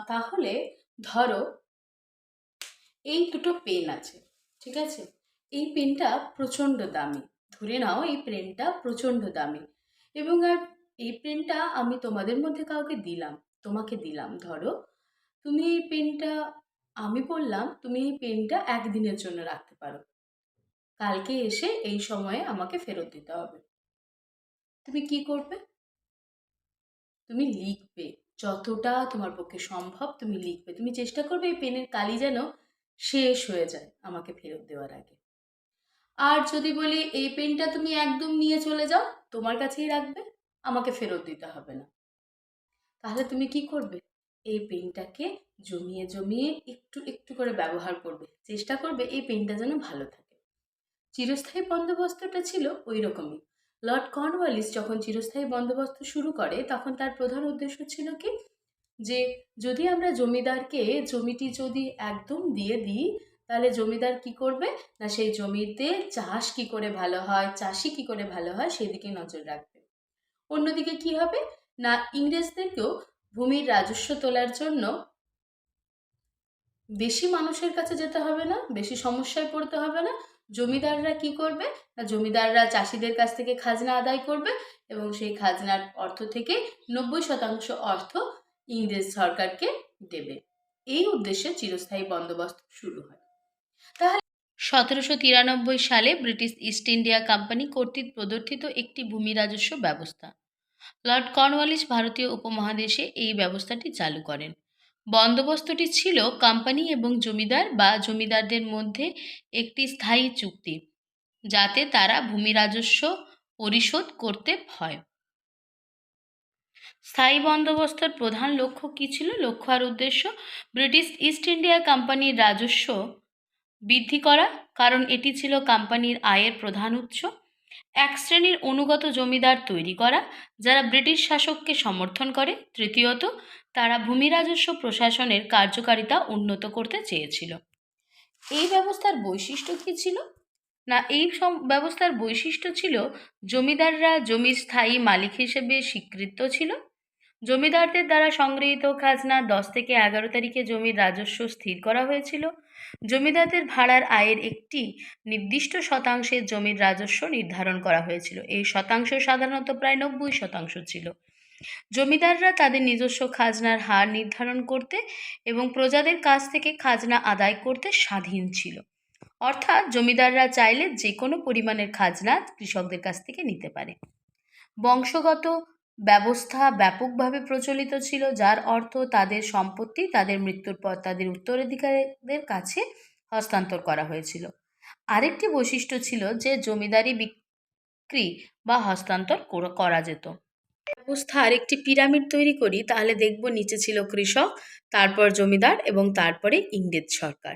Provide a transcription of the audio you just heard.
তাহলে ধরো এই দুটো পেন আছে, ঠিক আছে? এই পেনটা প্রচণ্ড দামি। ধরে নাও এই পেনটা প্রচণ্ড দামি, এবং আর এই পেনটা আমি তোমাদের মধ্যে কাউকে দিলাম, তোমাকে দিলাম। ধরো তুমি এই পেনটা, আমি বললাম তুমি এই পেনটা একদিনের জন্য রাখতে পারো, কালকে এসে এই সময়ে আমাকে ফেরত দিতে হবে। তুমি কি করবে? তুমি লিখবে, যতটা তোমার পক্ষে সম্ভব তুমি লিখবে। তুমি চেষ্টা করবে এই পেনের কালি যেন শেষ হয়ে যায় আমাকে ফেরত দেওয়ার আগে। আর যদি বলি এই পেনটা তুমি একদম নিয়ে চলে যাও, তোমার কাছেই রাখবে, আমাকে ফেরত দিতে হবে না, তাহলে তুমি কি করবে? এই পেনটাকে জমিয়ে জমিয়ে একটু একটু করে ব্যবহার করবে, চেষ্টা করবে এই পেনটা যেন ভালো থাকে। চিরস্থায়ী বন্দোবস্তটা ছিল ওই রকমই। লর্ড কর্নওয়ালিস যখন চিরস্থায়ী বন্দোবস্ত শুরু করে তখন তার প্রধান উদ্দেশ্য ছিল কি, যে যদি আমরা জমিদারকে জমিটি যদি একদম দিয়ে দিই, তাহলে জমিদার কি করবে না, সেই জমিতে চাষ কি করে ভালো হয়, চাষি কি করে ভালো হয় সেদিকে নজর রাখবে। অন্যদিকে কি হবে না, ইংরেজদেরকেও ভূমির রাজস্ব তোলার জন্য বেশি মানুষের কাছে যেতে হবে না, বেশি সমস্যায় পড়তে হবে না। জমিদাররা কি করবে না, জমিদাররা চাষিদের কাছ থেকে খাজনা আদায় করবে, এবং সেই খাজনার অর্থ থেকে 90% অর্থ ইংরেজ সরকারকে দেবে। এই উদ্দেশ্যে চিরস্থায়ী বন্দোবস্ত শুরু হয়। তাহলে 1793 সালে ব্রিটিশ ইস্ট ইন্ডিয়া কোম্পানি কর্তৃক প্রবর্তিত একটি ভূমি রাজস্ব ব্যবস্থা। লর্ড কর্নওয়ালিস ভারতীয় উপমহাদেশে এই ব্যবস্থাটি চালু করেন। বন্দোবস্তটি ছিল কোম্পানি এবং জমিদার বা জমিদারদের মধ্যে একটি স্থায়ী চুক্তি, যাতে তারা ভূমি রাজস্ব পরিশোধ করতে হয়। স্থায়ী বন্দোবস্তের প্রধান লক্ষ্য কী ছিল? লক্ষ্য আর উদ্দেশ্য: ব্রিটিশ ইস্ট ইন্ডিয়া কোম্পানির রাজস্ব বৃদ্ধি করা, কারণ এটি ছিল কোম্পানির আয়ের প্রধান উৎস। এক শ্রেণীর অনুগত জমিদার তৈরি করা, যারা ব্রিটিশ শাসককে সমর্থন করে। তৃতীয়ত, তারা ভূমি রাজস্ব প্রশাসনের কার্যকারিতা উন্নত করতে চেয়েছিল। এই ব্যবস্থার বৈশিষ্ট্য কী ছিল না, এই ব্যবস্থার বৈশিষ্ট্য ছিল জমিদাররা জমির স্থায়ী মালিক হিসেবে স্বীকৃত ছিল। জমিদারদের দ্বারা সংগৃহীত খাজনা 10 থেকে 11 তারিখে জমির রাজস্ব স্থির করা হয়েছিল। জমিদারদের ভাড়ার আয়ের একটি নির্দিষ্ট শতাংশের জমির রাজস্ব নির্ধারণ করা হয়েছিল। এই শতাংশ সাধারণত প্রায় 90% ছিল। জমিদাররা তাদের নিজস্ব খাজনার হার নির্ধারণ করতে এবং প্রজাদের কাছ থেকে খাজনা আদায় করতে স্বাধীন ছিল। অর্থাৎ জমিদাররা চাইলে যে কোনো পরিমাণের খাজনা কৃষকদের কাছ থেকে নিতে পারে। বংশগত ব্যবস্থা ব্যাপকভাবে প্রচলিত ছিল, যার অর্থ তাদের সম্পত্তি তাদের মৃত্যুর পর তাদের উত্তরাধিকারীদের কাছে হস্তান্তর করা হয়েছিল। আরেকটি বৈশিষ্ট্য ছিল যে জমিদারি বিক্রি বা হস্তান্তর করা যেত। ব্যবস্থা আরেকটি পিরামিড তৈরি করি, তাহলে দেখব নিচে ছিল কৃষক, তারপর জমিদার এবং তারপরে ইংরেজ সরকার।